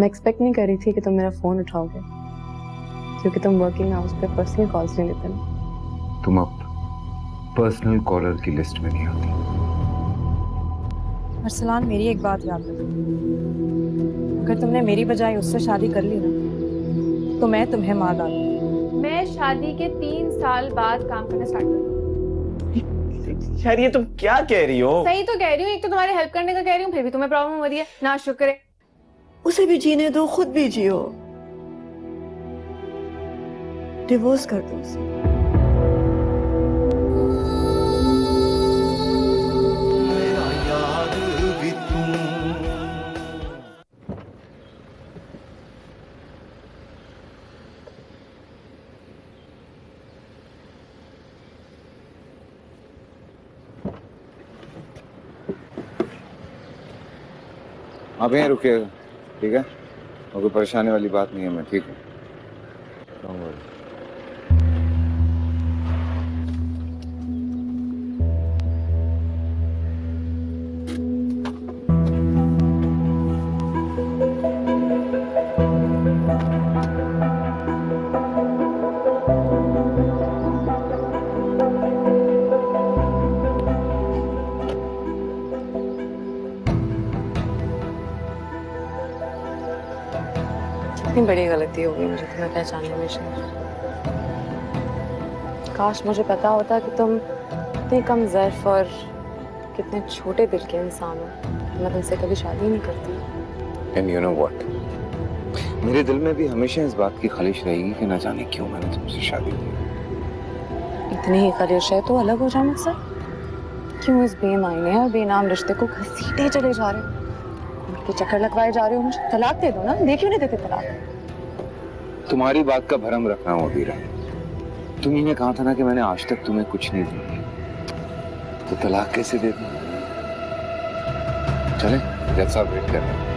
मैं एक्सपेक्ट नहीं कर रही थी कि तुम मेरा फोन उठाओगे, क्योंकि तुम वर्किंग आवर्स पे पर्सनल कॉल्स नहीं लेते ना। तुम अब पर्सनल कॉलर की लिस्ट में नहीं आती। अरसलान, मेरी एक बात याद रखो, अगर तुमने मेरी बजाय उससे शादी कर ली ना तो मैं तुम्हें मार डालूंगी। मैं शादी के 3 साल बाद काम करना स्टार्ट करूंगी। यार ये तुम क्या कह रही हो? सही तो कह रही हूँ, एक तो तुम्हारी हेल्प करने का कह रही हूँ, फिर भी तुम्हें प्रॉब्लम हो रही है ना। शुक्र है। उसे भी जीने दो, खुद भी जियो। डिवोर्स कर दो उसे। आप यहीं रुकिएगा, ठीक है? और कोई परेशानी वाली बात नहीं है, मैं ठीक हूँ। Don't worry. कितनी बड़ी गलती हो गई मुझे तुम्हें पहचानने में शेर। काश मुझे पता होता कि तुम इतने कम ज़र्फ और कितने छोटे दिल के इंसान हो, मैं तुमसे कभी शादी नहीं करती। And you know what? मेरे दिल में भी हमेशा इस बात की ख्वाहिश रहेगी कि न जाने क्यों मैंने तुमसे शादी की। इतनी ही ख्वाहिश है तो अलग हो जाओ मुझसे। क्यों इस बेमायने और बेनाम रिश्ते को घसीटे चले जा रहे हो? उनके चक्कर लगवाए जा रहे हो मुझे। तलाक दे दो ना, दे क्यों नहीं देते तलाक? तुम्हारी बात का भरम रखना हो अबीरा। तुम्ही ने कहा था ना कि मैंने आज तक तुम्हें कुछ नहीं दिया, तो तलाक कैसे दे दूं? चले, जैसा वेट कर रहे हैं।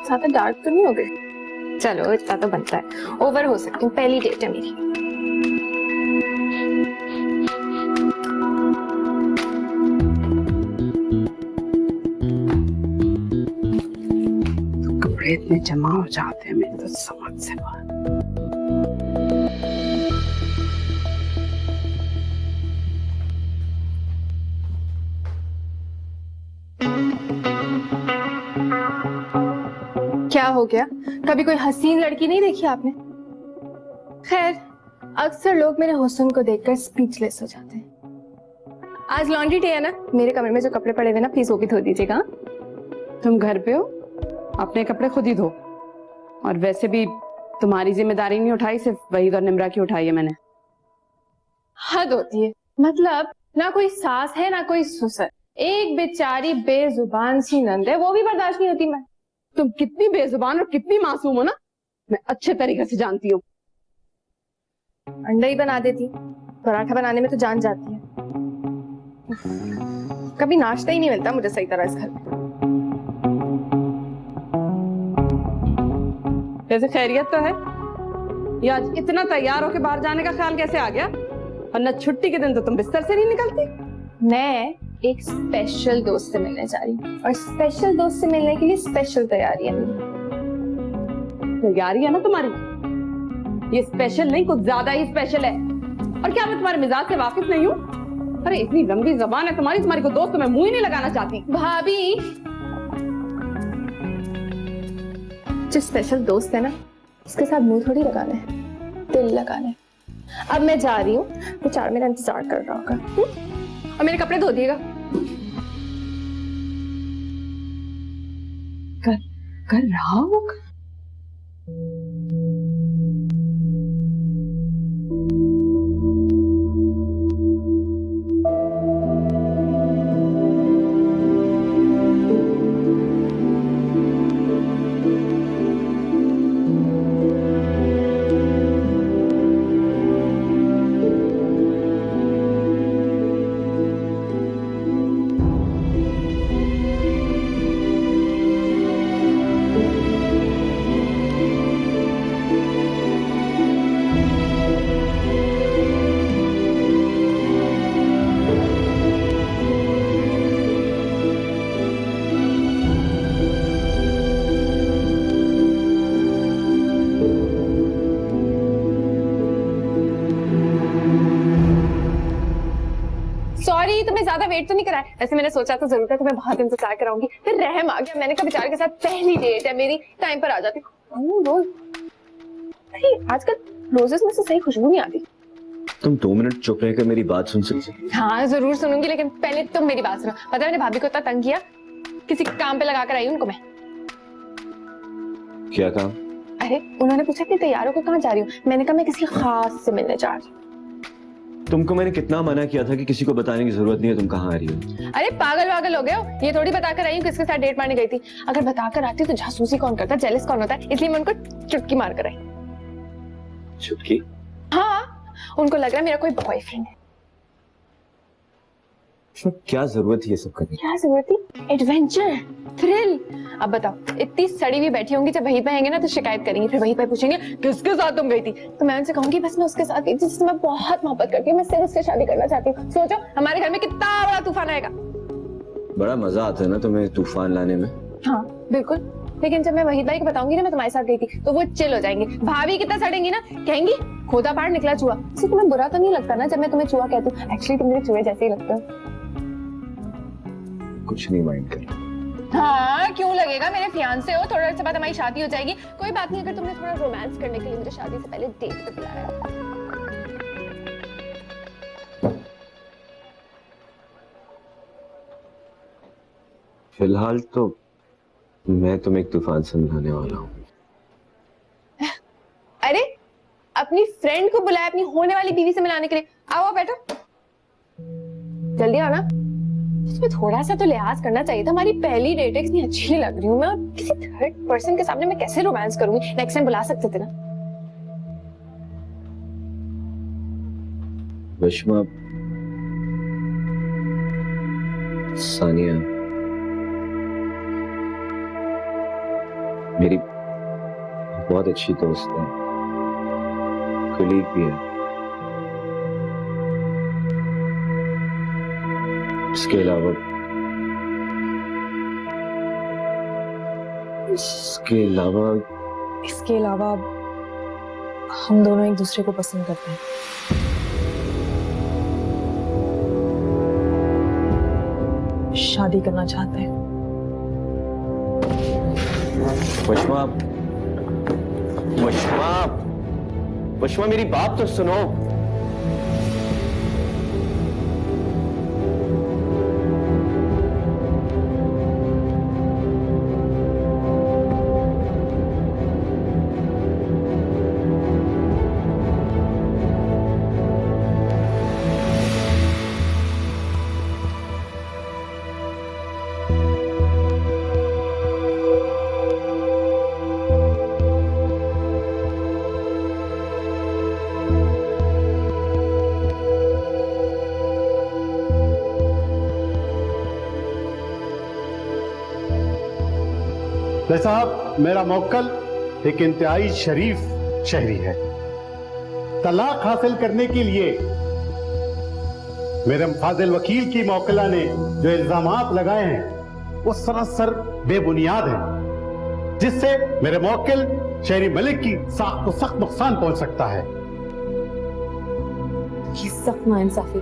ज्यादा डार्क तो नहीं हो गई? चलो इतना तो बनता है, ओवर हो सकती हूँ, पहली डेट है मेरी। कपड़े इतने जमा हो जाते हैं मेरे तो समझ से बाहर। क्या हो गया? कभी कोई हसीन लड़की नहीं देखी आपने? खैर, अक्सर लोग मेरे हुस्न को देखकर स्पीचलेस हो जाते हैं। आज लॉन्ड्री डे है ना, मेरे कमरे में जो कपड़े पड़े हुए ना, प्लीज वो भी धो दीजिएगा। तुम घर पे हो, अपने कपड़े खुद ही धो। और वैसे भी तुम्हारी जिम्मेदारी नहीं उठाई, सिर्फ वहीद और निम्रा की उठाई है मैंने। हद होती है। मतलब ना कोई सास है ना कोई ससुर, एक बेचारी बेजुबान सी नंद है, वो भी बर्दाश्त नहीं होती। मैं तुम कितनी बेजुबान और कितनी मासूम हो ना, मैं अच्छे तरीके से जानती हूँ। अंडा ही बना देती, पराठा बनाने में तो जान जाती है। कभी नाश्ता ही नहीं मिलता मुझे सही तरह इस घर में। जैसे खैरियत तो है, ये आज इतना तैयार होके बाहर जाने का ख्याल कैसे आ गया? और न छुट्टी के दिन तो तुम बिस्तर से नहीं निकलती। मैं एक स्पेशल दोस्त से मिलने जा रही हूँ, और स्पेशल दोस्त से मिलने के लिए स्पेशल तैयारी है मेरी। तैयारी है ना तुम्हारी, ये स्पेशल नहीं कुछ ज्यादा ही स्पेशल है। और क्या मैं तुम्हारे मिजाज से वाकिफ नहीं हूँ? अरे इतनी लंबी जबान है तुम्हारी को दोस्त तो मैं मुंह ही नहीं लगाना चाहती। भाभी, जो स्पेशल दोस्त है ना, उसके साथ मुंह थोड़ी लगाना है, दिल लगाना है। अब मैं जा रही हूँ, बेचारा मेरा इंतजार कर रहा होगा। और मेरे कपड़े धो दिएगा। कर रहा होगा। सॉरी, तुम्हें ज्यादा वेट तो नहीं कराया। वैसे मैंने सोचा तो जरूर था तुम्हें बहुत इंतजार कराऊंगी, फिर रहम आ गया। मैंने कहा बेचारे के साथ पहली डेट है मेरी, टाइम पर आ जाती। रोज नहीं, आजकल रोजेस में से सही खुशबू नहीं आती। तुम 2 मिनट चुप रहकर मेरी बात सुन सकते? हाँ जरूर सुनूंगी, लेकिन पहले तुम मेरी बात सुनो। पता है मैंने भाभी को इतना तंग किया, किसी काम पे लगा कर आई उनको मैं। क्या काम? अरे उन्होंने पूछा कि तैयार होकर कहाँ जा रही हूँ, मैंने कहा मैं किसी खास से मिलने जा रही हूँ। तुमको मैंने कितना मना किया था कि किसी को बताने की जरूरत नहीं है तुम कहाँ आ रही हो। अरे पागल वागल हो गए हो, ये थोड़ी बताकर आई हूँ किसके साथ डेट मारने गई थी। अगर बताकर आती तो जासूसी कौन करता, जेलस कौन होता है, इसलिए मैं उनको चुटकी मार कर आई। चुटकी? हाँ, उनको लग रहा है मेरा कोई बॉयफ्रेंड है। क्या जरूरत है ये सब करने? क्या जरूरत थी? Adventure, thrill. अब बताओ, इतनी सड़ी हुई बैठी होंगी, जब वहीं पे आएंगे ना तो शिकायत करेंगी, फिर वहीं पे पूछेंगे किसके साथ तुम गई थी, तो मैं उनसे कहूंगी बस मैं उसके साथ गई थी जिससे मैं बहुत मोहब्बत करती हूँ, मैं सिर्फ उससे शादी करना चाहती हूँ। सोचो हमारे घर में कितना बड़ा तूफान आएगा। बड़ा मजा आता है ना तुम्हें तूफान लाने में? हाँ बिल्कुल, लेकिन जब मैं वहीद भाई को बताऊंगी ना मैं तुम्हारे साथ गई थी, तो वो चिल हो जाएंगे। भाभी कितना सड़ेंगी ना, कहेंगी खोदा पार निकला चूहा। इससे तुम्हें बुरा तो नहीं लगता ना जब मैं तुम्हें चूहा कहती हूँ? एक्चुअली तुम मेरे चूहे जैसे ही लगते हो। कुछ नहीं माइंड कर। हाँ क्यों लगेगा, मेरे फियांसे हो, थोड़ा से बाद हमारी शादी हो जाएगी। कोई बात नहीं, अगर तुमने थोड़ा रोमांस करने के लिए मुझे शादी से पहले डेट पे बुलाया है। फिलहाल तो मैं तुम्हें एक तूफान समझाने वाला हूँ। अरे अपनी फ्रेंड को बुलाया अपनी होने वाली बीवी से मिलाने के लिए। आओ बैठो, जल्दी आओ ना। तुम्हें थोड़ा सा तो लिहाज करना चाहिए था, हमारी पहली डेट है, इतनी अच्छी लग रही हूँ मैं, और किसी थर्ड पर्सन के सामने मैं कैसे रोमांस करूंगी? नेक्स्ट टाइम बुला सकते थे ना। विश्मा, सानिया मेरी बहुत अच्छी दोस्त है, कलीग भी है। इसके अलावा इसके अलावा हम दोनों एक दूसरे को पसंद करते हैं। शादी करना चाहते हैं। वश्मा, वश्मा, वश्मा मेरी बात तो सुनो। साहब, मेरा मौक्कल एक इंतहाई शरीफ शहरी है। तलाक हासिल करने के लिए मेरे फाजिल वकील की मौक्कला ने जो इल्जामात लगाए हैं वो सरासर बेबुनियाद हैं, जिससे मेरे मौक्किल शहरी मलिक की साख को सख्त नुकसान पहुंच सकता है। ये सख्त नाइंसाफी,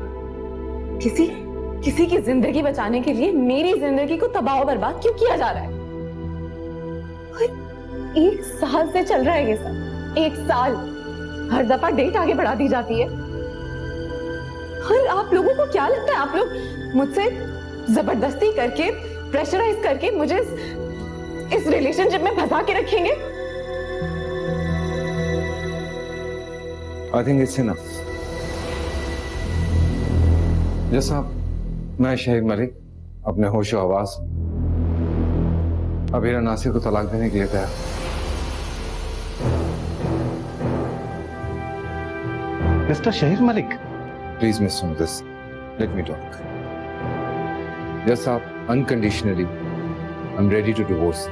किसी की जिंदगी बचाने के लिए मेरी जिंदगी को तबाह बर्बाद क्यों किया जा रहा है? 1 साल से चल रहा है ये सब, 1 साल। हर दफा डेट आगे बढ़ा दी जाती है। और आप लोगों को क्या लगता है, आप लोग मुझसे जबरदस्ती करके, प्रेशराइज करके मुझे इस रिलेशनशिप में फंसा के रखेंगे? I think it's enough. जैसा मैं शहीद मलिक अपने होशो हवास अबीरा नासिर को तलाक देने के लिए तैयार। Mister Shahid Malik, please mister this, let me talk. Yes आप, unconditionally I am ready to divorce.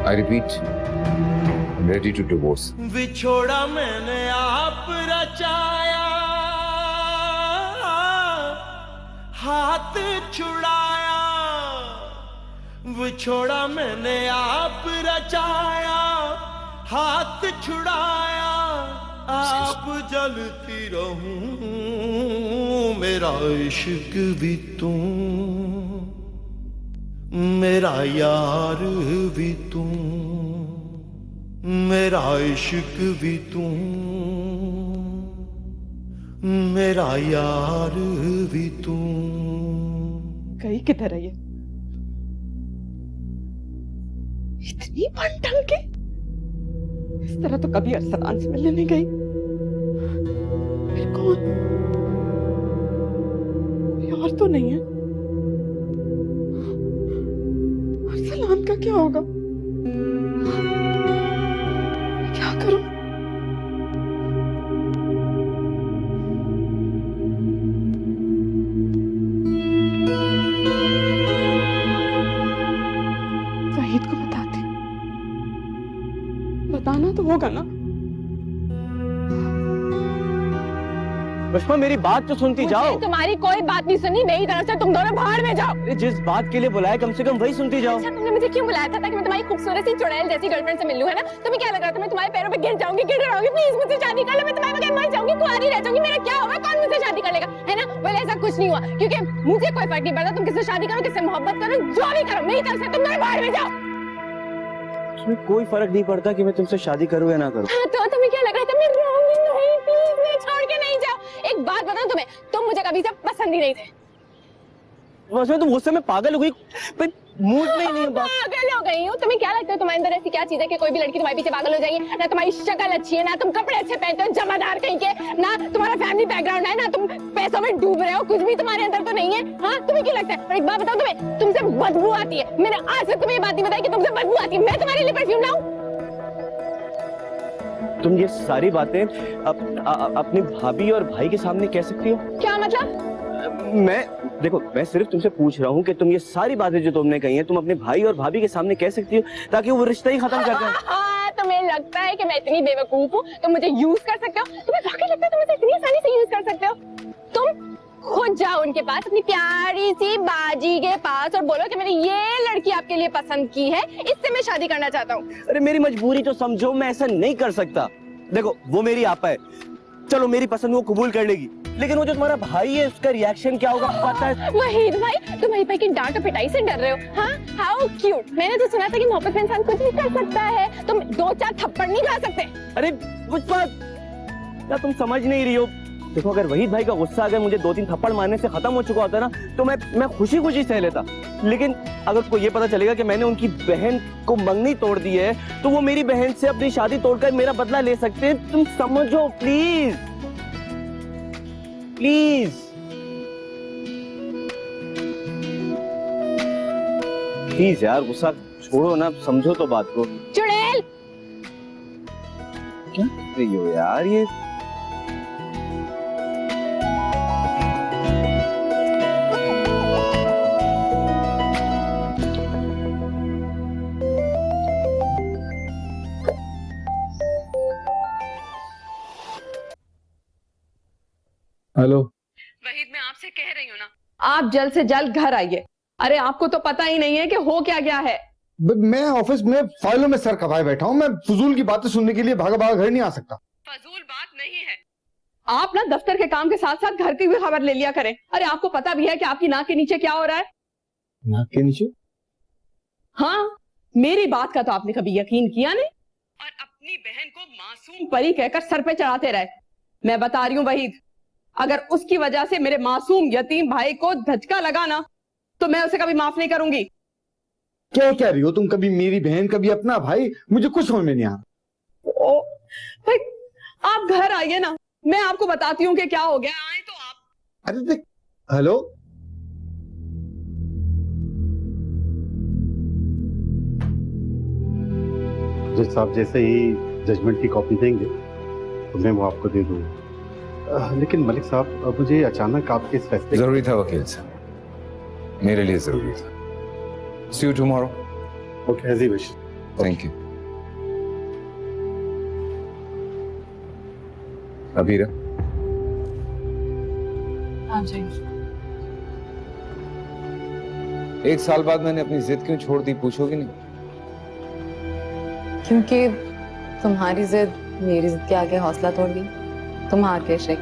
I repeat, I am ready to divorce. विछोड़ा मैंने आप रचाया, हाथ छुड़ाया। विछोड़ा मैंने आप रचाया, हाथ छुड़ाया। आप जलती रहूं मेरा इश्क भी तू मेरा यार भी तू मेरा इश्क भी तू मेरा यार भी तू। गई किधर है ये? इतनी भटक के इस तरह तो कभी अरसलान से मिलने नहीं गई। फिर कौन? कोई और तो नहीं है? अरसलान का क्या होगा? क्या करूं? वहीद को बताती, बताना तो होगा ना। पुष्पा मेरी बात तो सुनती जाओ। तुम्हारी कोई बात नहीं सुनी, मेरी तरफ से तुम दोनों बाहर में जाओ। अरे जिस बात के लिए बुलाया कम से कम वही सुनती जाओ। अच्छा तुमने मुझे क्यों बुलाया था? ताकि मैं तुम्हारी खूबसूरत सी चुड़ैल जैसी गर्लफ्रेंड से मिलूं, है ना? तुम्हें क्या लग रहा था मैं तुम्हारे पैरों पे गिर जाऊंगी, गिर जाऊंगी? प्लीज मुझसे शादी कर लो, मैं तुम्हारे बगैर मर जाऊंगी, कुंवारी रह जाऊंगी, मेरा क्या होगा? कौन मुझसे शादी कर लेगा, है ना? बोले ऐसा कुछ नहीं हुआ, क्योंकि मुझे कोई फर्क नहीं पड़ता तुम किससे शादी करो, किससे मोहब्बत करो, जो भी करो, मेरी तरफ से तुम दोनों बाहर में जाओ। तुम्हें कोई फर्क नहीं पड़ता कि मैं तुमसे शादी करूं या ना करूं? हाँ, तो तुम्हें क्या लग रहा था मैं रहूंगी? नहीं, प्लीज मुझे छोड़ के नहीं जाओ। एक बात बताऊं तुम्हें, तुम मुझे कभी से पसंद ही नहीं थे। वैसे तुम गुस्से में पागल हो गई, पर मूड में ही नहीं बात। पागल हो गई हूँ? तुम्हें क्या लगता है तुम्हारे अंदर ऐसी क्या चीज है कि कोई भी लड़की तुम्हारे पीछे पागल हो जाएगी? ना तुम्हारी शक्ल अच्छी है, ना तुम कपड़े अच्छे पहनते हो जमादार कहीं के, ना तुम्हारा फैमिली बैकग्राउंड है, ना तुम पैसों में डूब रहे हो, कुछ भी तुम्हारे अंदर तो नहीं है। हाँ, तुम्हें क्या लगता है? और एक बात बताओ तुम्हें, तुमसे बदबू आती है। मैंने आज तक तुम्हें ये बात नहीं बताई कि तुमसे बदबू आती है। मैं तुम्हारे लिए परफ्यूम लाऊं? तुम ये सारी बातें अपनी भाभी और भाई के सामने कह सकती हो? क्या मतलब? मैं सिर्फ तुमसे पूछ रहा हूँ कि तुम ये सारी बातें जो तुमने कही हैं तुम अपने भाई और भाभी के सामने कह सकती हो ताकि वो रिश्ता ही खत्म कर दें। हाँ, तुम्हें लगता है कि मैं इतनी बेवकूफ हूँ? तुम मुझे यूज कर सकते हो? तुम्हें वाकई लगता है तुम मुझे इतनी आसानी से यूज कर सकते हो? तुम खुद जाओ उनके पास, अपनी प्यारी सी बाजी के पास, और बोलो कि मैंने ये लड़की आपके लिए पसंद की है, इससे मैं शादी करना चाहता हूँ। अरे मेरी मजबूरी तो समझो, मैं ऐसा नहीं कर सकता। देखो वो मेरी आपा है, चलो मेरी पसंद वो कबूल कर लेगी, लेकिन वो जो तुम्हारा भाई है उसका रिएक्शन क्या होगा पता है? वहीद भाई, तुम वहीद भाई की डांट और पिटाई से डर रहे हो? हाँ, हाउ क्यूट। मैंने तो सुना था कि मोहब्बत में इंसान कुछ भी कर सकता है, तुम 2-4 थप्पड़ नहीं खा सकते। अरे पुष्पा, क्या तुम समझ नहीं रही हो? देखो अगर वहीद भाई का गुस्सा अगर मुझे 2-3 थप्पड़ मारने से खत्म हो चुका होता ना तो मैं खुशी खुशी सह लेता, लेकिन अगर उसको ये पता चलेगा कि मैंने उनकी बहन को मंगनी तोड़ दी है तो वो मेरी बहन से अपनी शादी तोड़कर मेरा बदला ले सकते हैं। तुम समझो प्लीज प्लीज। प्लीज यार गुस्सा छोड़ो ना, समझो तो बात को। चुड़ैल! क्या कर रही हो यार ये? हेलो वहीद, मैं आपसे कह रही हूँ ना, आप जल्द से जल्द घर आइए। अरे आपको तो पता ही नहीं है कि हो क्या गया है। मैं ऑफिस में फाइलों में सर खपाए बैठा हूँ, मैं फजूल की बातें सुनने के लिए भागा भागा घर नहीं आ सकता। फजूल बात नहीं है, आप ना दफ्तर के काम के साथ साथ घर की भी खबर ले लिया करें। अरे आपको पता भी है कि आपकी नाक के नीचे क्या हो रहा है? नाक के नीचे? हाँ, मेरी बात का तो आपने कभी यकीन किया नहीं, और अपनी बहन को मासूम परी कहकर सर पे चढ़ाते रहे। मैं बता रही हूँ वहीद, अगर उसकी वजह से मेरे मासूम यतीम भाई को धचका लगा ना तो मैं उसे कभी माफ नहीं करूंगी। क्या कह रही हो तुम? कभी मेरी बहन कभी अपना भाई, मुझे कुछ समझ में नहीं आ रहा। ओ भाई, आप घर आइए ना, मैं आपको बताती हूँ कि क्या हो गया। आए तो आप। अरे देख, हेलो, जज साहब जैसे ही जजमेंट की कॉपी देंगे तो मैं वो आपको दे दूंगा। लेकिन मलिक साहब, मुझे अचानक आपके इस फैसले। जरूरी था वकील साहब, मेरे लिए जरूरी था। See you tomorrow. Okay, as you wish. Thank you. Abira, हाँ जी। 1 साल बाद मैंने अपनी जिद क्यों छोड़ दी, पूछोगी नहीं? क्योंकि तुम्हारी जिद मेरी जिद के आगे हौसला तोड़ दी, तुम हार के शेख।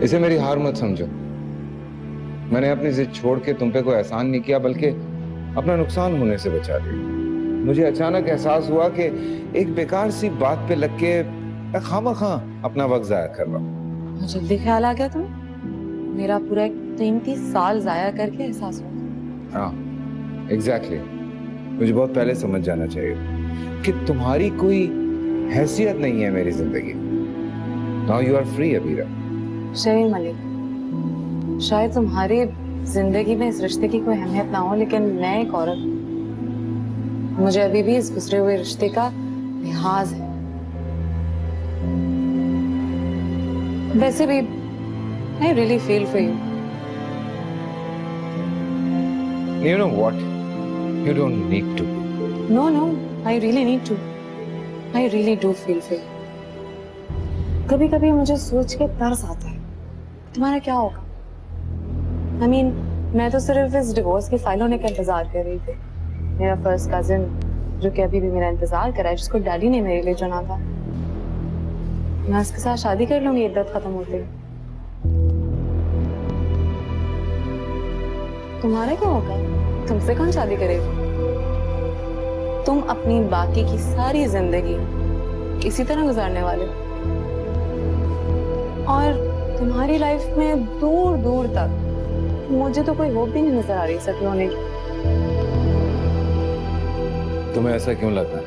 इसे मेरी हार मत समझो। मैंने अपनी जिद छोड़ के तुम पे कोई एहसान नहीं किया, बल्कि अपना नुकसान होने से बचा दिया। मुझे अचानक एहसास हुआ कि एक बेकार सी बात पे लग के मैं खामखा अपना वक्त जाया कर रहा हूँ। जल्दी ख्याल आ गया तुम्हें? मेरा पूरा एक 33 साल जाया करके एहसास हुआ। हाँ, एग्जैक्टली। मुझे बहुत पहले समझ जाना चाहिए कि तुम्हारी कोई हैसियत नहीं है मेरी जिंदगी। Now you are free Abira. Shireen Malik, शायद तुम्हारी जिंदगी में इस रिश्ते की कोई अहमियत ना हो, लेकिन मैं एक औरत हूँ, मुझे अभी भी इस गुजरे हुए रिश्ते का लिहाज है। वैसे भी I really feel for you. You know what? You don't need to. No, I really need to. I really do feel for you. कभी कभी मुझे सोच के तरस आता है तुम्हारा क्या होगा। I mean, मैं तो सिर्फ इस डिवोर्स की फाइल होने का इंतजार कर रही थी। मेरा फर्स्ट कजिन जो कि अभी भी मेरा इंतजार कर रहा है, जिसको डैडी ने मेरे लिए चुना था, मैं उसके साथ शादी कर लूंगी इद्दत खत्म होते ही। तुम्हारा क्या होगा? तुमसे कौन शादी करेगा? तुम अपनी बाकी की सारी जिंदगी इसी तरह गुजारने वाले हो, और तुम्हारी लाइफ में दूर दूर तक मुझे तो कोई होप भी नहीं नजर आ रही सेटल होने की। तुम्हें ऐसा क्यों लगता है?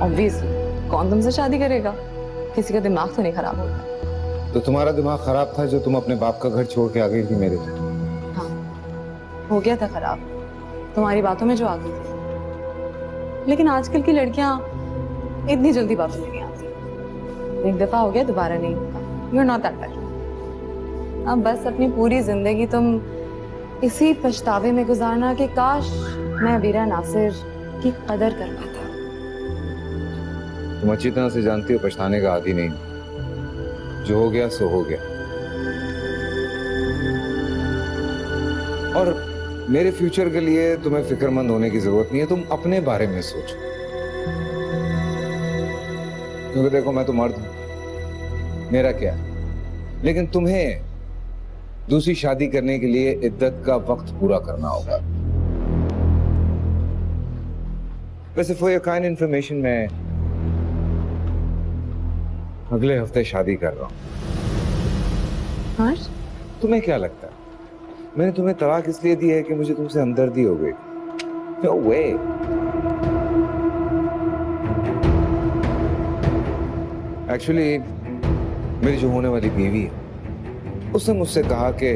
ऑब्वियसली, कौन तुमसे शादी करेगा? किसी का दिमाग तो नहीं खराब होता। तो तुम्हारा दिमाग खराब था जो तुम अपने बाप का घर छोड़ के आ गई थी मेरे लिए। हाँ, हो गया था खराब तुम्हारी बातों में जो आ गई थी। लेकिन आजकल की लड़कियां इतनी जल्दी वापस नहीं आती। एक दफा हो गया, दोबारा नहीं होगा। You're not that bad. अब बस अपनी पूरी जिंदगी तुम इसी पछतावे में गुजारना कि काश मैं अबीरा नासिर की कदर कर पाता। तुम अच्छी तरह से जानती हो पछताने का आदी नहीं। जो हो गया सो हो गया। और मेरे फ्यूचर के लिए तुम्हें फिक्रमंद होने की जरूरत नहीं है। तुम अपने बारे में सोचो, क्योंकि देखो मैं तो मर्द हूं, मेरा क्या है, लेकिन तुम्हें दूसरी शादी करने के लिए इद्दत का वक्त पूरा करना होगा। वैसे फॉर योर काइंड इन्फॉर्मेशन, मैं अगले हफ्ते शादी कर रहा हूं। आज तुम्हें क्या लगता है मैंने तुम्हें तलाक इसलिए दी है कि मुझे तुमसे हमदर्दी हो गई? No way. एक्चुअली मेरी जो होने वाली बीवी है उसने मुझसे कहा कि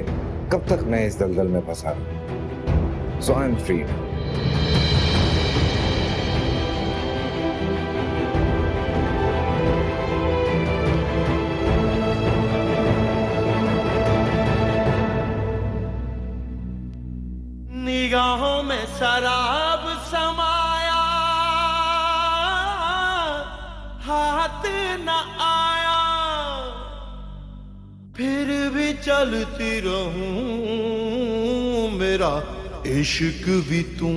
कब तक मैं इस दलदल में फंसा रहूं। So I'm free. निगाहों में शराब समाया, हाथ न आया, फिर भी चलती रहूं, मेरा इश्क भी तू,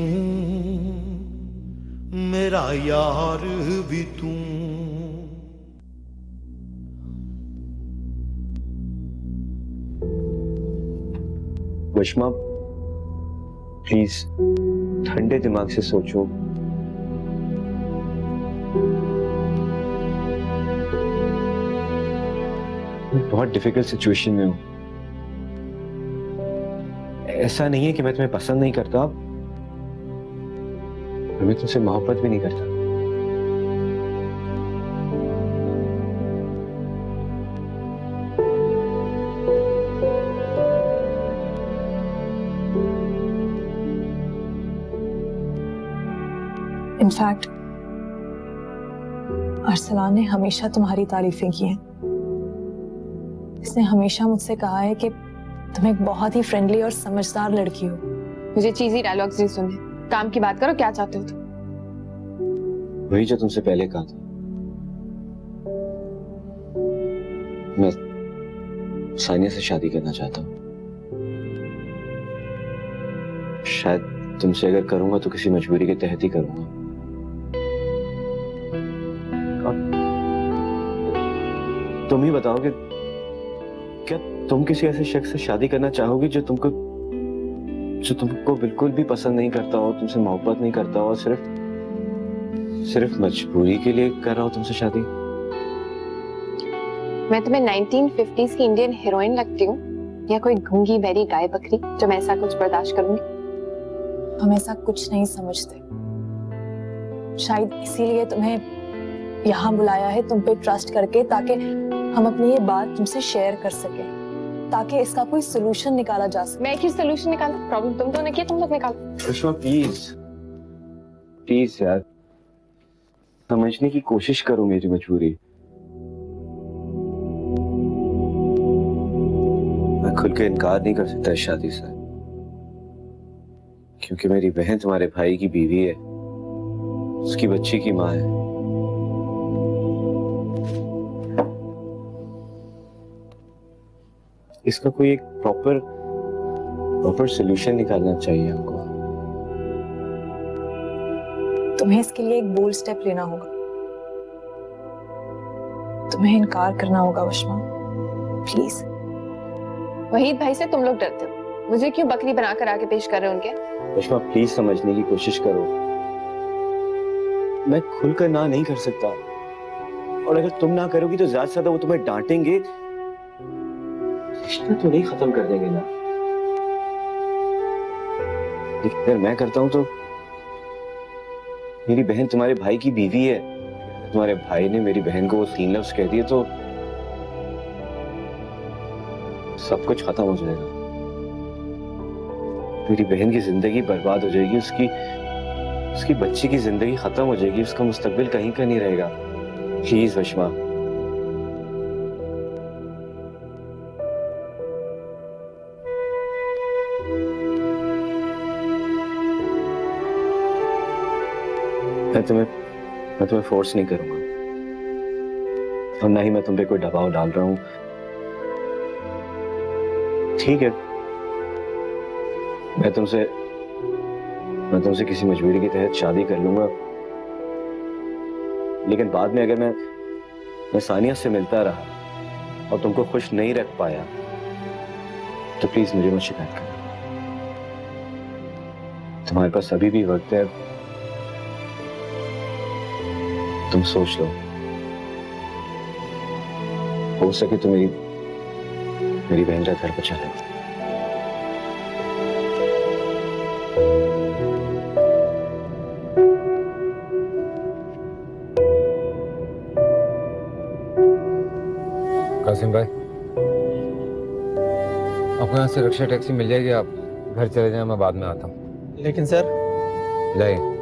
मेरा यार भी तू। वशमा, प्लीज ठंडे दिमाग से सोचो। मैं बहुत डिफिकल्ट सिचुएशन में हूं। ऐसा नहीं है कि मैं तुम्हें पसंद नहीं करता, मैं तुमसे मोहब्बत भी नहीं करता। इनफैक्ट अरसलान ने हमेशा तुम्हारी तारीफें की हैं। इसने हमेशा मुझसे कहा है कि तुम एक बहुत ही फ्रेंडली और समझदार लड़की हो। मुझे चीजी डायलॉग्स नहीं सुनने, काम की बात करो। क्या चाहते हो तुम? वही जो तुमसे पहले कहा था। मैं सानिया से शादी करना चाहता हूँ। शायद तुमसे अगर करूंगा तो किसी मजबूरी के तहत ही करूंगा। तुम ही बताओ कि क्या तुम किसी ऐसे शख्स से शादी करना चाहोगी जो तुमको बिल्कुल भी पसंद नहीं करता हो, तुमसे मोहब्बत नहीं करता हो, सिर्फ मजबूरी के लिए कर रहा हो तुमसे शादी? मैं तुम्हें 1950s की इंडियन हीरोइन लगती हूँ या कोई गूंगी बहरी गाय बकरी जो मैं ऐसा कुछ बर्दाश्त करूंगी? हम ऐसा कुछ नहीं समझते। शायद इसीलिए तुम्हें यहाँ बुलाया है, तुम पे ट्रस्ट करके, ताकि हम अपनी ये बात तुमसे शेयर कर सके, ताकि इसका कोई सोल्यूशन निकाला जा सके। मैं एक ही सोल्यूशन निकाला, प्रॉब्लम तुम तो ने किया, तुम लोग निकालो। विश्वा प्लीज यार, समझने की कोशिश करो मेरी मजबूरी। मैं खुल के इनकार नहीं कर सकता इस शादी से, क्योंकि मेरी बहन तुम्हारे भाई की बीवी है, उसकी बच्ची की माँ है। इसका कोई एक प्रॉपर सोल्यूशन निकालना चाहिए हमको। तुम्हें इसके लिए एक बोल्ड स्टेप लेना होगा। तुम्हें इनकार करना होगा वशमा, प्लीज। वहीद भाई से तुम लोग डरते हो, मुझे क्यों बकरी बनाकर आगे पेश कर रहे हो उनके? वशमा प्लीज समझने की कोशिश करो, मैं खुलकर ना नहीं कर सकता, और अगर तुम ना करोगी तो ज्यादा से ज्यादा वो तुम्हें डांटेंगे, रिश्ता तो नहीं खत्म कर देंगे ना। लेकिन अगर मैं करता हूं तो मेरी बहन तुम्हारे भाई की बीवी है, तुम्हारे भाई ने मेरी बहन को वो 3 लफ्ज कह दिए तो सब कुछ खत्म हो जाएगा। मेरी बहन की जिंदगी बर्बाद हो जाएगी, उसकी बच्ची की जिंदगी खत्म हो जाएगी, उसका मुस्तकबिल कहीं का नहीं रहेगा। प्लीज वशमा, मैं तुम्हें फोर्स नहीं करूंगा, और ना ही मैं तुम पे कोई दबाव डाल रहा हूं। ठीक है, मैं तुमसे किसी मजबूरी के तहत शादी कर लूंगा, लेकिन बाद में अगर मैं सानिया से मिलता रहा और तुमको खुश नहीं रख पाया तो प्लीज मुझे मत शिकायत करना। तुम्हारे पास अभी भी वक्त है, तुम सोच लो, हो सके तो मेरी बहन का घर बचा लो। कासिम भाई, आपको यहाँ से रिक्शा टैक्सी मिल जाएगी, आप घर चले जाएं, मैं बाद में आता हूँ। लेकिन सर, जाइए।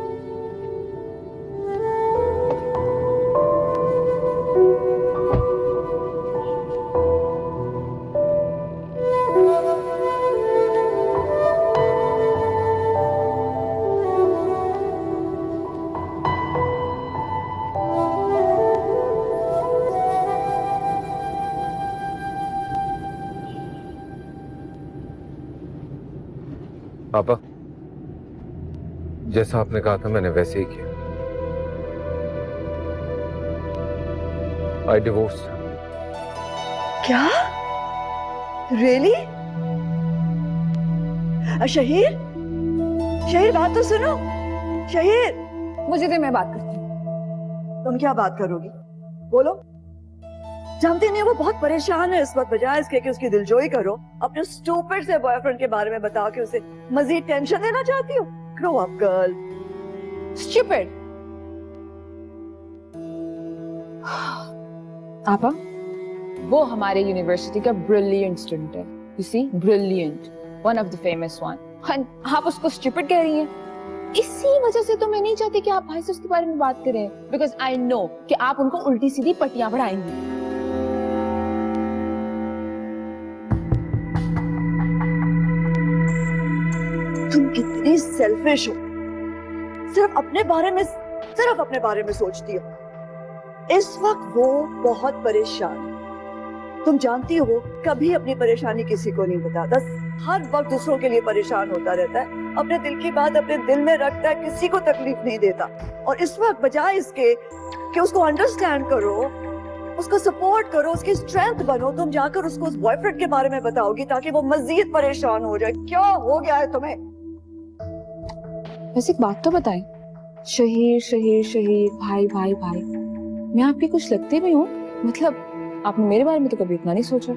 पापा, जैसा आपने कहा था मैंने वैसे ही किया। आई डिवोर्स। क्या? रियली? शहीर, शहीर बात तो सुनो। शहीर, मुझे दे, मैं बात करती हूँ। तुम क्या बात करोगी? बोलो। जानती नहीं, वो बहुत परेशान है इस वक्त, बजाय इसके कि उसकी दिलजोई करो, अपने स्टूपिड से बॉयफ्रेंड के बारे में बताओ कि उसे मजीद टेंशन देना चाहती हो। Grow up girl. स्टूपिड। आपा, वो हमारे यूनिवर्सिटी का ब्रिलियंट स्टूडेंट है, you see, brilliant, one of the famous one. आप उसको स्टूपिड कह रही हैं? इसी वजह से तो मैं नहीं चाहती कि आप भाई से उसके बारे में बात करें, बिकॉज आई नो कि आप उनको उल्टी सीधी पट्टियां पढ़ाएंगी। तुम कितनी सेल्फिश हो, सिर्फ अपने बारे में सोचती हो। इस वक्त वो बहुत परेशान है, तुम जानती हो वो कभी अपनी परेशानी किसी को नहीं बताता, हर वक्त दूसरों के लिए परेशान होता रहता है, अपने दिल की बात अपने दिल में रखता है, किसी को तकलीफ नहीं देता। और इस वक्त बजाय इसके कि उसको अंडरस्टैंड करो, उसको सपोर्ट करो, उसकी स्ट्रेंथ बनो, तुम जाकर उसको उस बॉयफ्रेंड के बारे में बताओगी ताकि वो मजीद परेशान हो जाए। क्या हो गया है तुम्हें? वैसे एक बात तो बताएं, शहीर शहीर शहीर, भाई भाई भाई, मैं आपकी कुछ लगती भी हूँ? मतलब आपने मेरे बारे में तो कभी इतना नहीं सोचा।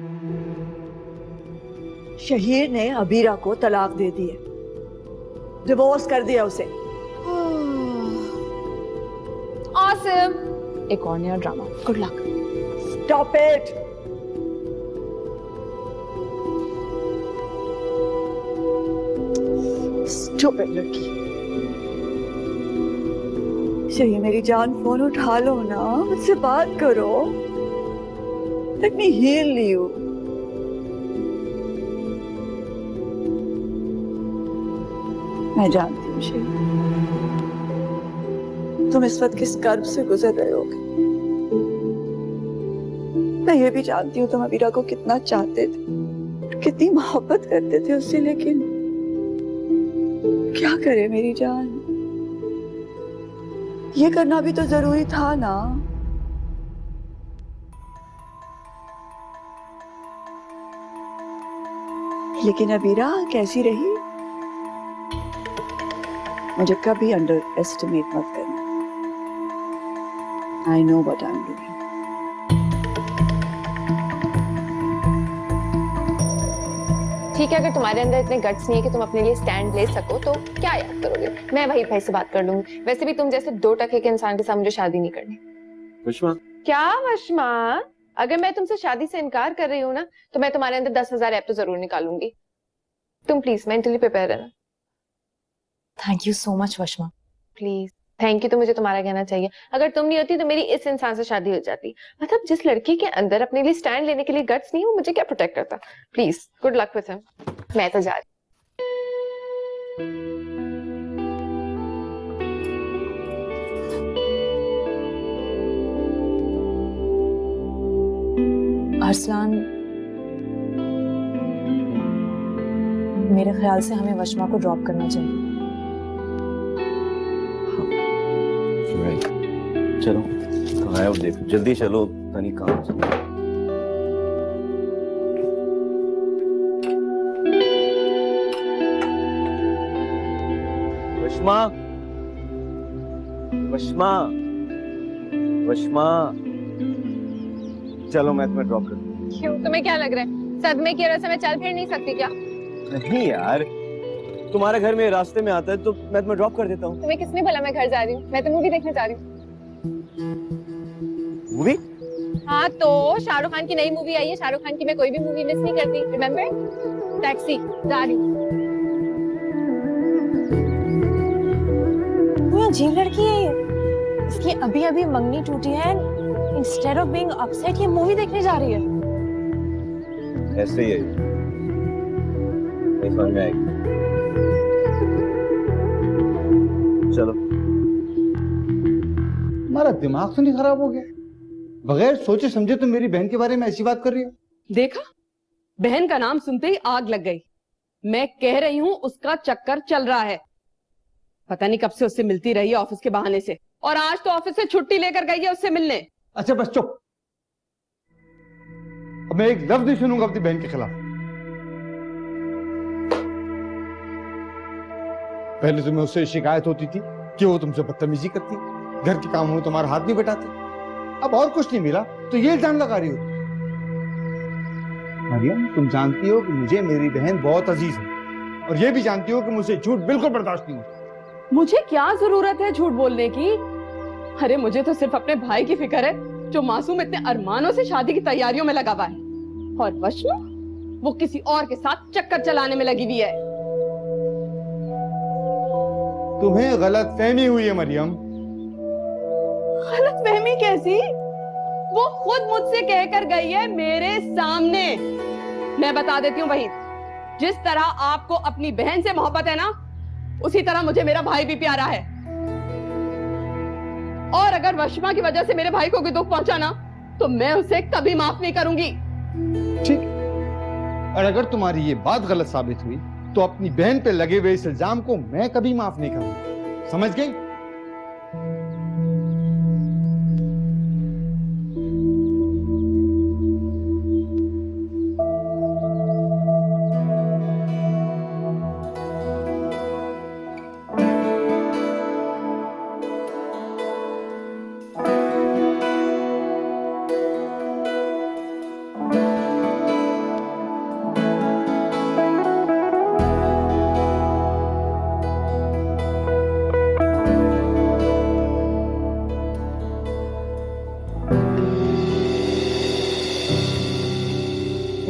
शहीर ने अबीरा को तलाक दे दी है, डिवोर्स कर दिया उसे। ऑसम, एक और नया drama. Good luck. Stop it. Stupid लड़की। शहीर मेरी जान, फोन उठा लो ना, मुझसे बात करो। Let me heal you. मैं जानती हूँ शहीर, तुम इस वक्त किस कर्ब से गुजर रहे होगे। मैं ये भी जानती हूँ तुम अबीरा को कितना चाहते थे, कितनी मोहब्बत करते थे उससे, लेकिन क्या करे मेरी जान, ये करना भी तो जरूरी था ना। लेकिन अबीरा कैसी रही, मुझे कभी अंडर एस्टिमेट मत करना। I know what I am doing. ठीक है, अगर तुम्हारे अंदर इतने गट्स नहीं है कि तुम अपने लिए स्टैंड ले सको तो क्या याद करोगे? मैं वही भाई से बात कर लूंगी। वैसे भी तुम जैसे 2 टके के इंसान के साथ मुझे शादी नहीं करनी। वशमा, क्या वशमा? अगर मैं तुमसे शादी से इनकार कर रही हूँ ना, तो मैं तुम्हारे अंदर 10,000 ऐप तो जरूर निकालूंगी। तुम प्लीज मेंटली प्रिपेयर रहना। Thank you so much Washma. Please, thank you तो मुझे तुम्हारा कहना चाहिए। अगर तुम नहीं होती तो मेरी इस इंसान से शादी हो जाती। मतलब जिस लड़की के अंदर अपने लिए स्टैंड लेने के लिए गट्स नहीं, वो मुझे क्या प्रोटेक्ट करता। Please, good luck with him. मैं तो जा रही। अरसलान, मेरे ख्याल से हमें वशमा को ड्रॉप करना चाहिए। चलो कहाँ है वो, देखो जल्दी चलो, तनी काम से। वशमा, वशमा, वशमा, चलो मैं तुम्हें ड्रॉप कर दूँ। क्यों, तुम्हें क्या लग रहा है सदमे की वजह से मैं चल फिर नहीं सकती क्या? नहीं यार, तुम्हारा घर मेरे रास्ते में आता है तो मैं तुम्हें ड्रॉप कर देता हूँ। तुम्हें किसने बोला मैं घर जा रही हूँ? मैं तो मूवी देखने जा रही हूँ। मूवी? हाँ तो शाहरुख खान की नई मूवी आई है, शाहरुख खान की मैं कोई भी मूवी मिस नहीं करती। रिमेम्बर? टैक्सी, जा रही हूँ। ये अजीब लड़की है ये। इसकी अभी अभी मंगनी टूटी है, इंस्टेड ऑफ बीइंग अपसेट ये मूवी देखने जा रही है। ऐसे ही है, नहीं समझ में आएगी। चलो। हमारा दिमाग तो नहीं खराब हो गया? बगैर सोचे समझे तुम मेरी बहन के बारे में ऐसी बात कर रही हो। देखा, बहन का नाम सुनते ही आग लग गई। मैं कह रही हूँ उसका चक्कर चल रहा है। पता नहीं कब से उससे मिलती रही है ऑफिस के बहाने से, और आज तो ऑफिस से छुट्टी लेकर गई है उससे मिलने। अच्छा बस चुप, अब मैं एक लफ्ज नहीं सुनूंगा अपनी बहन के खिलाफ। पहले तुम्हें उससे शिकायत होती थी कि वो तुमसे बदतमीजी करती, घर के कामों में तुम्हारा हाथ नहीं बटाती। अब और कुछ नहीं मिला तो ये इल्जाम लगा रही हो। मरियम, तुम जानती हो कि मुझे मेरी बहन बहुत अजीज है, और ये भी जानती हो कि मुझे झूठ बिल्कुल बर्दाश्त नहीं होता। मुझे क्या जरूरत है झूठ बोलने की? अरे मुझे तो सिर्फ अपने भाई की फिक्र है, जो मासूम इतने अरमानों से शादी की तैयारियों में लगा हुआ है। और वशमा, वो किसी और के साथ चक्कर चलाने में लगी हुई है। तुम्हें गलत फहमी हुई है मरियम। गलत फहमी कैसी? वो खुद मुझसे कहकर गई है मेरे सामने। मैं बता देती हूँ वहीद, जिस तरह आपको अपनी बहन से मोहब्बत है ना, उसी तरह मुझे मेरा भाई भी प्यारा है। और अगर वशमा की वजह से मेरे भाई को कोई दुख पहुंचा ना, तो मैं उसे कभी माफ नहीं करूंगी। ठीक, और अगर तुम्हारी ये बात गलत साबित हुई तो अपनी बहन पे लगे हुए इस इल्जाम को मैं कभी माफ नहीं करूंगा, समझ गई?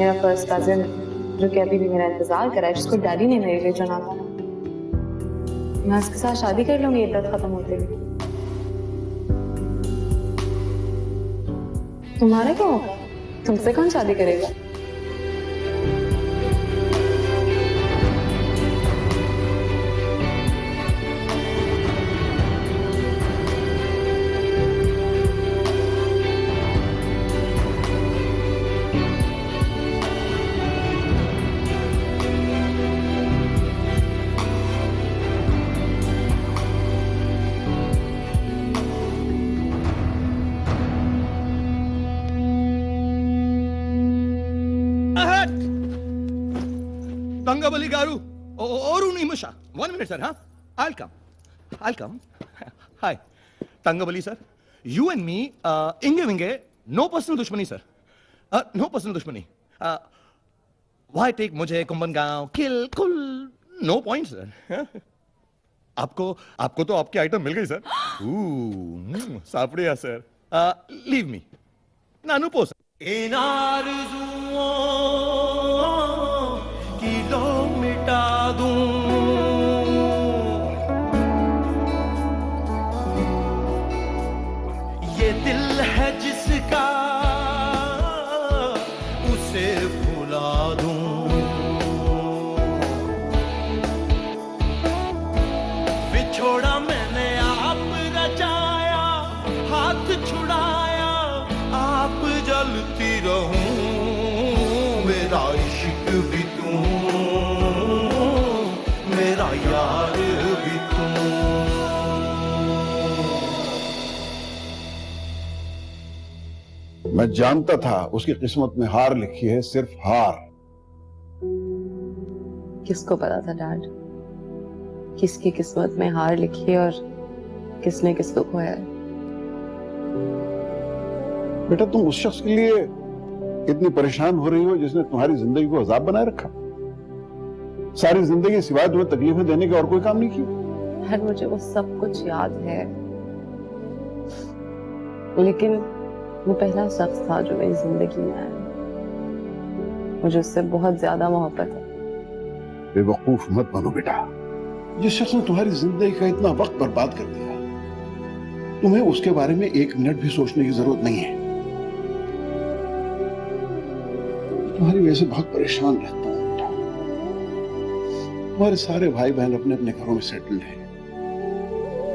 मेरा फर्स्ट कजिन जो कि अभी भी मेरा इंतजार कर रहा है, जिसको डैडी ने मेरे लिए चुना था, मैं उसके साथ शादी कर लूंगी इद्दत खत्म होते हुए। तुम्हारा क्या होगा? तुमसे कौन शादी करेगा? Tangabali Garu or Unimusha. 1 minute, sir, huh? I'll come. Hi. Tangabali, sir. You and me, Inge Vinge, no personal dushmani, sir. No personal dushmani. Why take mujhe Kumbangaon, kill, kul? No point, sir. आपको तो आपकी item मिल गई, sir. सापड़िया, sir. Leave me. नानू पोस. इन आरज़ुओं की लो मिटा दूं, ये दिल है जिसका उसे भुला दूं, बिछोड़ा मैंने आप रचाया, हाथ छुड़ाया, आप जलती रहूं, मेरा इश्क भी तू, मेरा यार भी तू. मैं जानता था उसकी किस्मत में हार लिखी है, सिर्फ हार. किसको पता था डैड, किसकी किस्मत में हार लिखी है और किसने किसको खोया है? बेटा, तुम उस शख्स के लिए इतनी परेशान हो रही हो जिसने तुम्हारी जिंदगी को अजाब बनाए रखा. सारी जिंदगी सिवाय तुम्हें तकलीफें देने के और कोई काम नहीं किया. डैड, मुझे वो सब कुछ याद है, लेकिन वो पहला शख्स था जो मेरी जिंदगी में आया. मुझे उससे बहुत ज्यादा मोहब्बत है. बेवकूफ मत बनो बेटा. जिस शख्स ने तुम्हारी जिंदगी का इतना वक्त बर्बाद कर दिया, तुम्हें उसके बारे में 1 मिनट भी सोचने की जरूरत नहीं है. तुम्हारी वजह से बहुत परेशान रहता हूं बेटा. तुम्हारे सारे भाई बहन अपने अपने घरों में सेटल्ड हैं,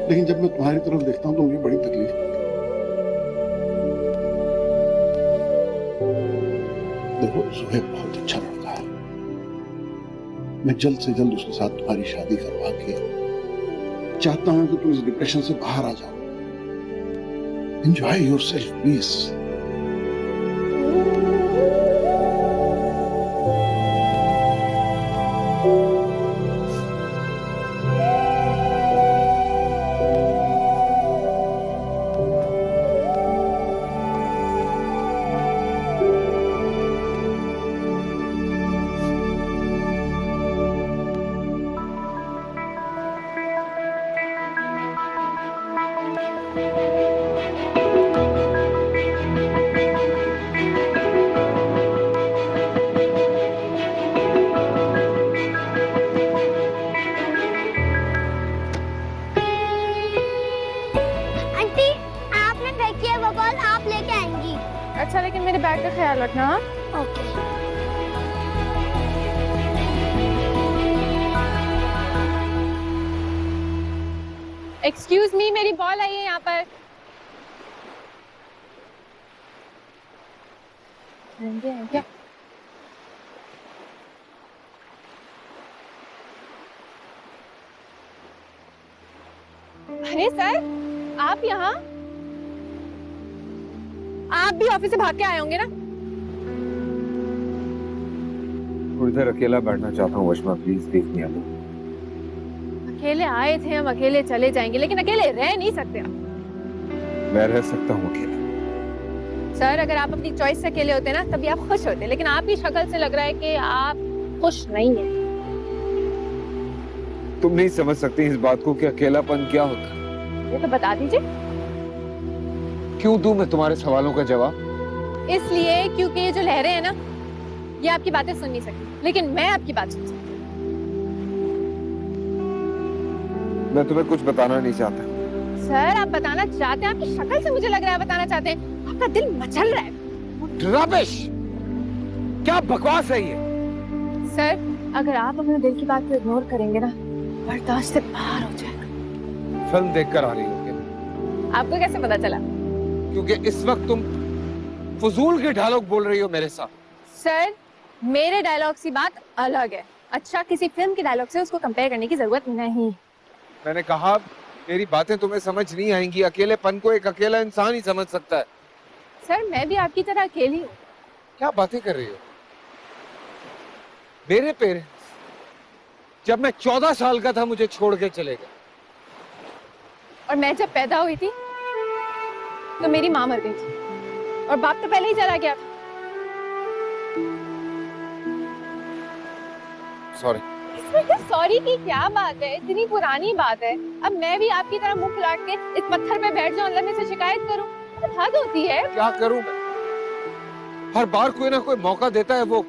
लेकिन जब मैं तुम्हारी तरफ देखता हूं तो मुझे बड़ी तकलीफ होती है. देखो, सुहेब बहुत अच्छा लड़का है. मैं जल्द से जल्द उसके साथ तुम्हारी शादी करवा के चाहता हूं कि तुम इस डिप्रेशन से बाहर आ जाओ. Enjoy yourself please. अच्छा, लेकिन मेरे बैग का ख्याल रखना. ओके. एक्सक्यूज मी, मेरी बॉल आई है यहाँ पर. क्या? सर आप यहाँ, आप भी ऑफिस से भाग के आए होंगे ना? थोड़ी देर अकेला बैठना चाहता हूँ वशमा, प्लीज देख नहीं आते। अकेले आए थे हम, अकेले चले जाएंगे, लेकिन अकेले रह नहीं सकते आप। मैं रह सकता हूँ अकेला। सर अगर आप अपनी चॉइस से अकेले होते ना तभी आप खुश होते, लेकिन आपकी शक्ल से लग रहा है कि आप खुश नहीं है। तुम नहीं समझ सकती इस बात को कि अकेलापन क्या होता है। ये तो बता दीजिए। क्यों दूं मैं तुम्हारे सवालों का जवाब? इसलिए क्योंकि ये जो लहरें हैं ना, ये आपकी बातें सुन नहीं सकती, लेकिन मैं आपकी बात सुन सकती हूँ। मैं तुम्हें कुछ बताना नहीं चाहता। सर आप बताना चाहते हैं, आपकी शक्ल से मुझे लग रहा है बताना चाहते हैं। आपका दिल मचल रहा है। रबिश! क्या बकवास है ये? सर अगर आप अपने दिल की बात को इग्नोर करेंगे ना, बर्दाश्त से बाहर हो जाएगा। फिल्म देखकर आ रही हो क्या? आपको कैसे पता चला? क्योंकि इस वक्त तुम फजूल के डायलॉग बोल रही हो मेरे साथ। सर मेरे डायलॉग की बात अलग है। अच्छा किसी फिल्म के डायलॉग से उसको कंपेयर करने की जरूरत नहीं। मैंने कहा मेरी बातें तुम्हें समझ नहीं आएंगी। अकेलेपन को एक अकेला इंसान ही समझ सकता है। सर मैं भी आपकी तरह अकेली हूँ। क्या बातें कर रही हो? मेरे पेरेंट्स जब मैं 14 साल का था मुझे छोड़ के चले गए। और मैं जब पैदा हुई थी तो मेरी माँ मर गई थी और बाप तो पहले ही चला गया था। सॉरी। इसमें सॉरी की क्या बात है? इतनी पुरानी बात है। अब मैं भी आपकी तरह मुंह फुलाट के इस पत्थर पे बैठ जाऊं, अल्लाह में से शिकायत करूं? तो हद होती है। क्या करूं मैं? हर बार कोई ना कोई मौका देता है वो,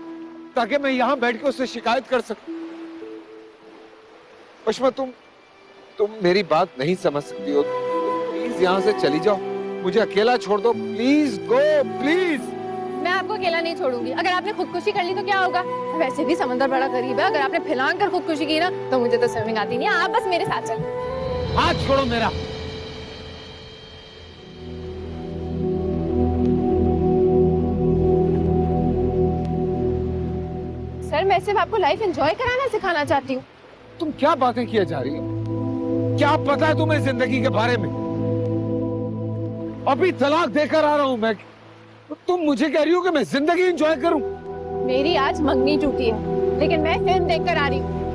ताकि मैं यहाँ बैठ के उससे शिकायत कर सकूं। पश्मा तुम मेरी बात नहीं समझ सकती हो। प्लीज यहाँ से चली जाओ, मुझे अकेला छोड़ दो। Please go please. मैं आपको अकेला नहीं छोड़ूंगी। अगर आपने खुदकुशी कर ली तो क्या होगा? वैसे भी समंदर बड़ा करीब है। अगर आपने फिलांग कर खुदकुशी की ना तो मुझे तो स्विमिंग आती नहीं है। आप बस मेरे साथ चलो। हाथ छोड़ो मेरा। सर मैं सिर्फ आपको लाइफ एंजॉय कराना सिखाना चाहती हूँ। तुम क्या बातें किए जा रही हो? क्या पता है तुम्हें जिंदगी के बारे में? अभी तलाक देकर आ रहा हूं मैं। तुम मुझे कह रही हो कि मैं जिंदगी एंजॉय करूं? मेरी आज मंगनी टूटी है, लेकिन मैं फिल्म देखकर आ रही हूँ।